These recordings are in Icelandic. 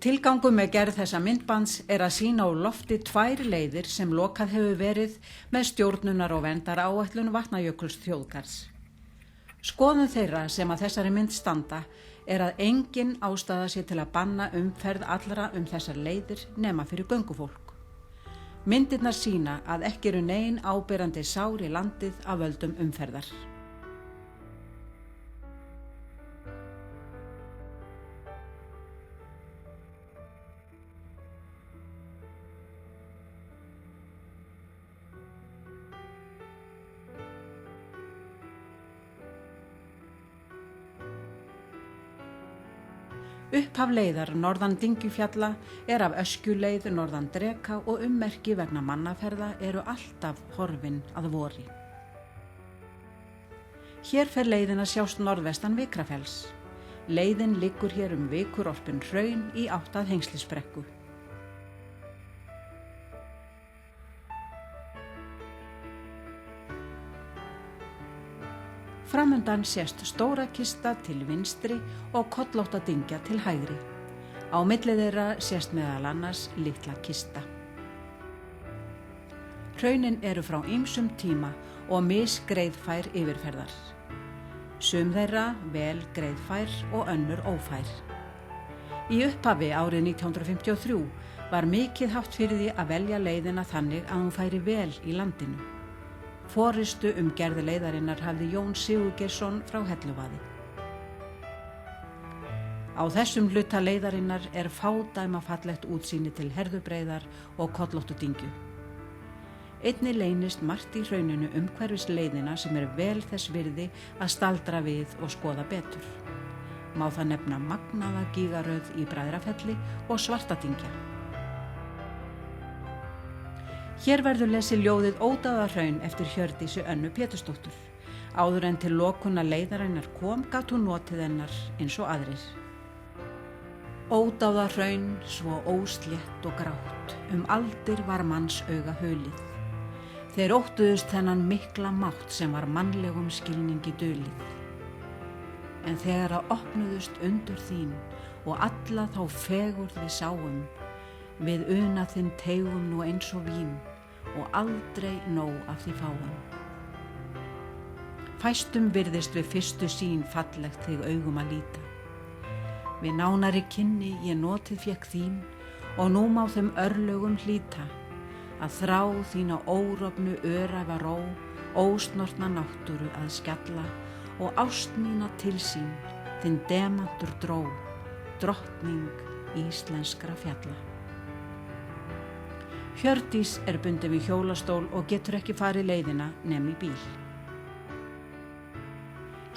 Tilgangur með gerð þessa myndbands er að sýna á lofti 2 leiðir sem lokað hefur verið með stjórnunar- og verndaráætlun Vatnajökulsþjóðgarðs. Skoðun þeirra sem að þessari mynd standa er að engin ástæða sé til að banna umferð allra þessar leiðir nema fyrir göngufólk. Myndirnar sýna að ekki eru nein áberandi sár í landið af völdum umferðar. Upphaf leiðar norðan Dyngjufjalla er af Öskjuleið norðan Dreka og ummerki vegna mannaferða eru alltaf horfin að vori. Hér fer leiðin að sjást norðvestan Vikrafells. Leiðin liggur hér vikurorpin hraun í átt að Hengslisbrekku. Framundan sést Stórakista til vinstri og Kollóttadyngja til hægri. Á milli þeirra sést meðal annars Litla Kista. Hraunin eru frá ýmsum tíma og misgreiðfær yfirferðar. Sum þeirra vel greiðfær og önnur ófær. Í upphafi árið 1953 var mikið haft fyrir því að velja leiðina þannig að hún færi vel í landinu. Forystu gerð leiðarinnar hafði Jón Sigurgeirsson frá Helluvaði. Á þessum hluta leiðarinnar er fádæma fallegt útsýni til Herðubreiðar og Kollóttudyngju. Einnig leynist margt í hrauninu umhverfis leiðina sem er vel þess virði að staldra við og skoða betur. Má það nefna magnaða gígaröð í Bræðrafelli og Svartadyngja. Hér verður lesið ljóðið Ódáðahraun eftir Hjördísi Önnu Pétursdóttur. Áður en til lokunar leiðarinnar kom gat hún notið hennar eins og aðrir. Ódáðahraun svo óslétt og grátt, aldir var manns auga hulið. Þeir óttuðust þennan mikla mátt sem var mannlegum skilningi dulið. En þegar að opnuðust undur þín og alla þá fegurð við sáum, við una þinn teygum nú eins og vín og aldrei nóg af því fáum. Fæstum virðist við fyrstu sýn fallegt þig augum að líta. Við nánari kynni ég notið fékk þín og nú má þeim örlögum hlíta að þrá þína órofnu öræfa ró, ósnortna náttúru að skjalla og ást mína til sín þinn demantur dró, drottning íslenskra fjalla. Hjördís er bundin við hjólastól og getur ekki farið leiðina nema í bíl.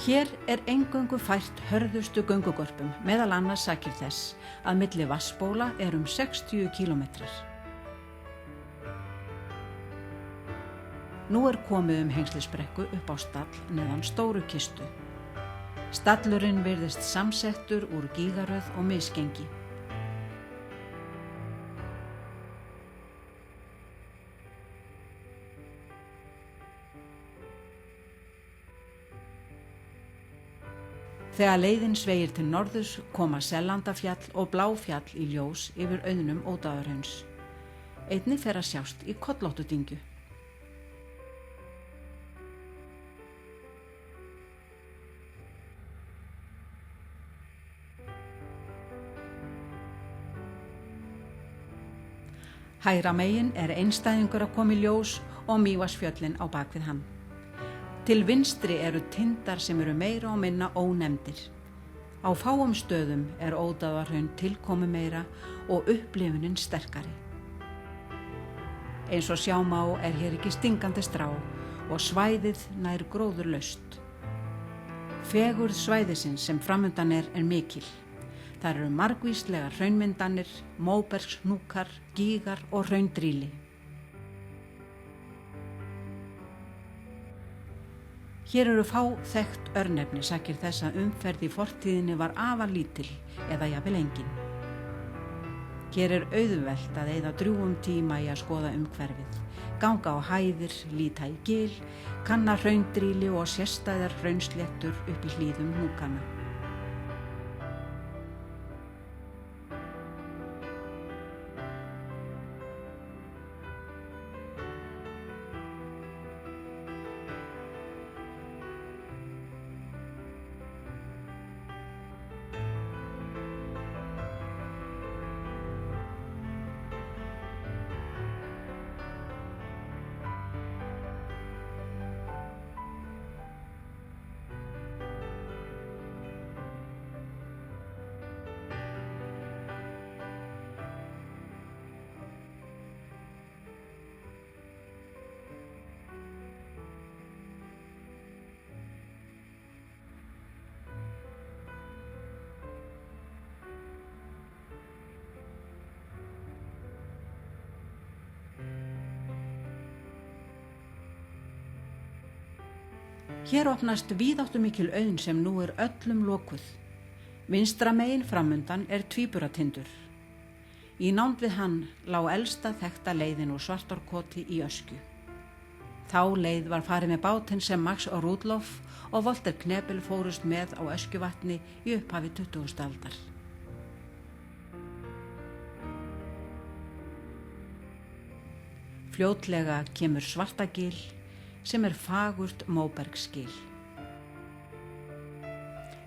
Hér er eingöngu fært hörðustu göngugörpum, meðal annars sakir þess að milli Vatnsbóla er 60 kílómetrar. Nú er komið Hengslisbrekku upp á stall neðan Stórukistu. Stallurinn virðist samsettur úr gígaröð og misgengi. Þegar leiðin sveigir til norðurs koma Sellandafjall og Bláfjall í ljós yfir auðnum Ódáðahrauns. Einnig fer að sjást í Kollóttudyngju. Hægra megin er einstæðingur að koma í ljós og Mývatnsfjöllin á bakvið hann. Til vinstri eru tindar sem eru meira og minna ónefndir. Á fáum stöðum er Ódáðahraun tilkomu meira og upplifunin sterkari. Eins og sjá má er hér ekki stingandi strá og svæðið nær gróðurlaust. Fegurð svæðisins sem framundan er mikil. Þar eru margvíslegar hraunmyndanir, móbergshnúkar, gígar og hraundrýli. Hér eru fá þekkt örnefni sakir þess að umferð í fortíðinni var afar lítil eða jafnvel engin. Hér er auðvelt að eyða drjúgum tíma í að skoða umhverfið, ganga á hæðir, líta í gil, kanna hraundrýli og sérstæðar hraunsléttur upp í hlíðum hnúkanna. Hér opnast víðáttumikil auðn sem nú er öllum lokuð. Vinstra megin framundan er Tvíburatindur. Í nánd við hann lá elsta þekkta leiðin úr Svartárkoti í Öskju. Þá leið var farið með bátinn sem Max og Rudolf og Walter Knebel fórust með á Öskjuvatni í upphafi 20. aldar. Fljótlega kemur Svartagil sem er fagurt móbergsgil.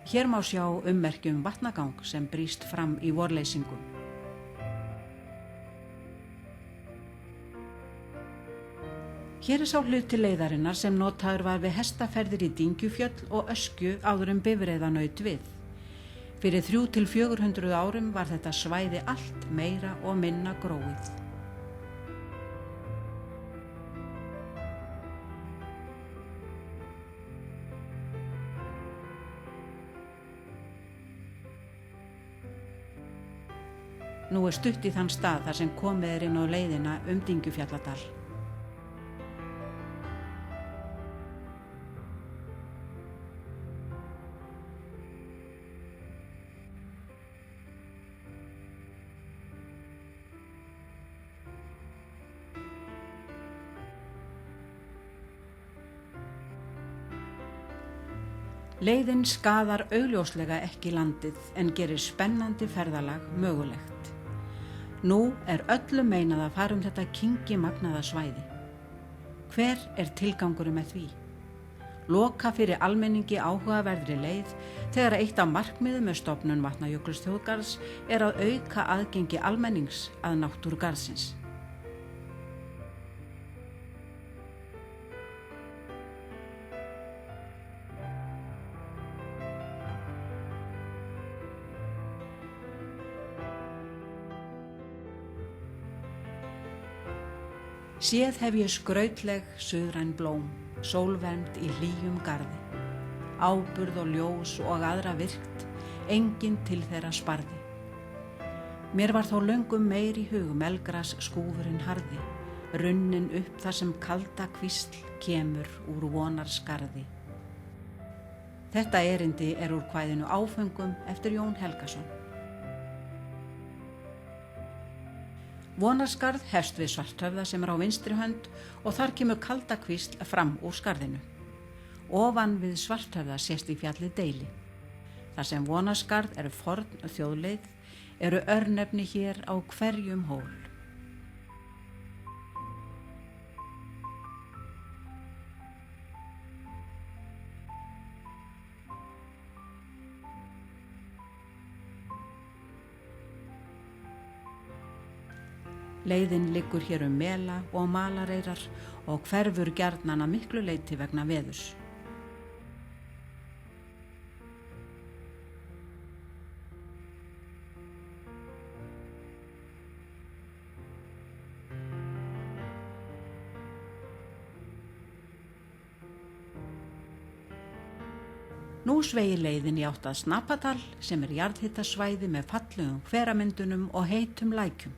Hér má sjá ummerki vatnagang sem brýst fram í vorleysingum. Hér er sá hluti leiðarinnar sem notaður var við hestaferðir í Dyngjufjöll og Öskju áður bifreiðanaut við. Fyrir 300 til 400 árum var þetta svæði allt meira og minna gróið. Nú er stutt í þann stað þar sem komið er inn á leiðina Dyngjufjalladal. Leiðin skaðar augljóslega ekki landið en gerir spennandi ferðalag mögulegt. Nú er öllum meinað að fara þetta kyngimagnaða svæði. Hver er tilgangurinn með því? Loka fyrir almenningi áhugaverðri leið þegar eitt af markmiðum með stofnun Vatnajökulsþjóðgarðs er að auka aðgengi almennings að náttúru garðsins. Séð hef ég skrautleg suðræn blóm, sólvernd í hlýjum garði. Áburð og ljós og aðra virkt, enginn til þeirra sparði. Mér var þó löngum meir í hug melgras skúfurinn harði, runnin upp þar sem kalda kvísl kemur úr vonarskarði. Þetta erindi er úr kvæðinu Áföngum eftir Jón Helgason. Vonarskarð hefst við Svarthöfða sem er á vinstri hönd og þar kemur Kaldakvísl fram úr skarðinu. Ofan við Svarthöfða sést í fjallið Deili. Þar sem Vonarskarð eru forn þjóðleið eru örnefni hér á hverjum hól. Leiðin liggur hér mela og malareyrar og hverfur gjarnan að miklu leyti vegna veðurs. Nú sveigir leiðin í átt að Snapadal sem er jarðhitasvæði með fallegum hveramyndunum og heitum lækjum.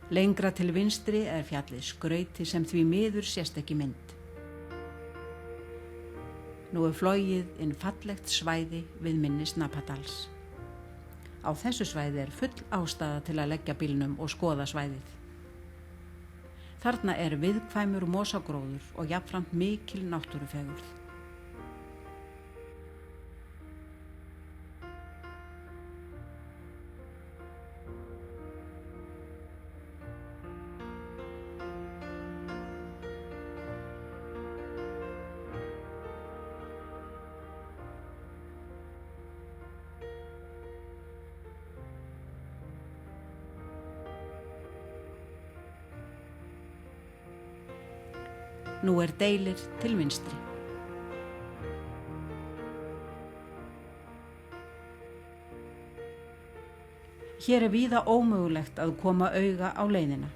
Lengra til vinstri er fjallið Skrauti sem því miður sést ekki mynd. Nú er flogið inn fallegt svæði við mynni Snapadals. Á þessu svæði er full ástæða til að leggja bílnum og skoða svæðið. Þarna er viðkvæmur mosagróður og jafnframt mikil náttúrufegurð. Nú er Deilir til vinstri. Hér er víða ómögulegt að koma auga á leiðina.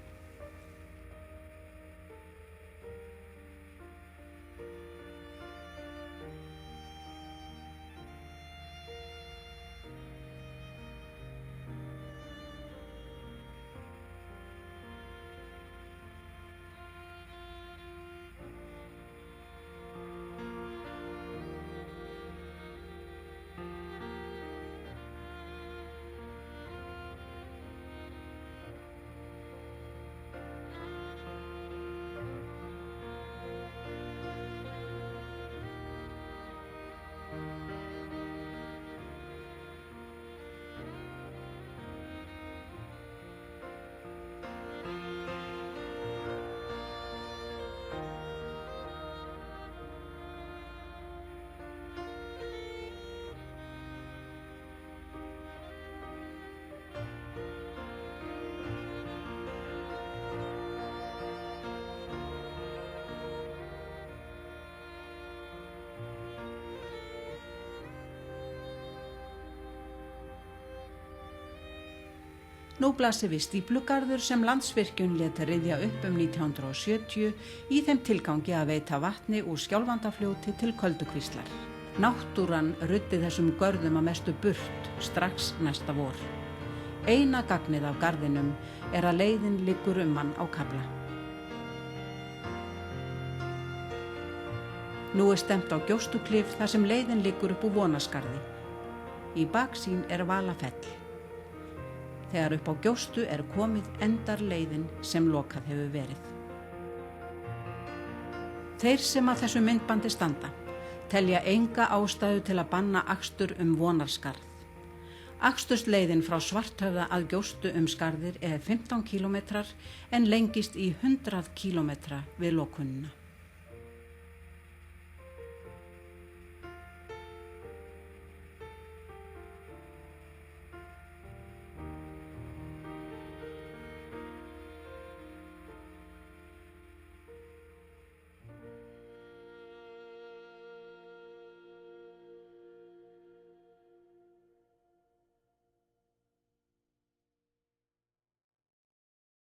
Nú blasir við stíflugarður sem Landsvirkjun lét ryðja upp 1970 í þeim tilgangi að veita vatni úr Skjálfandafljóti til Köldukvíslar. Náttúran ruddi þessum görðum að mestu burt strax næsta vor. Eina gagnið af garðinum er að leiðin liggur hann á kafla. Nú er stefnt á Gjóstuklif þar sem leiðin liggur upp úr Vonarskarði. Í baksýn er Valafell. Þegar upp á Gjóstu er komið endar leiðin sem lokað hefur verið. Þeir sem að þessu myndbandi standa telja enga ástæðu til að banna akstur Vonarskarð. Akstursleiðin frá Svarthöfða að Gjóstu skarðir er 15 kílómetrar en lengist í 100 kílómetra við lokunina.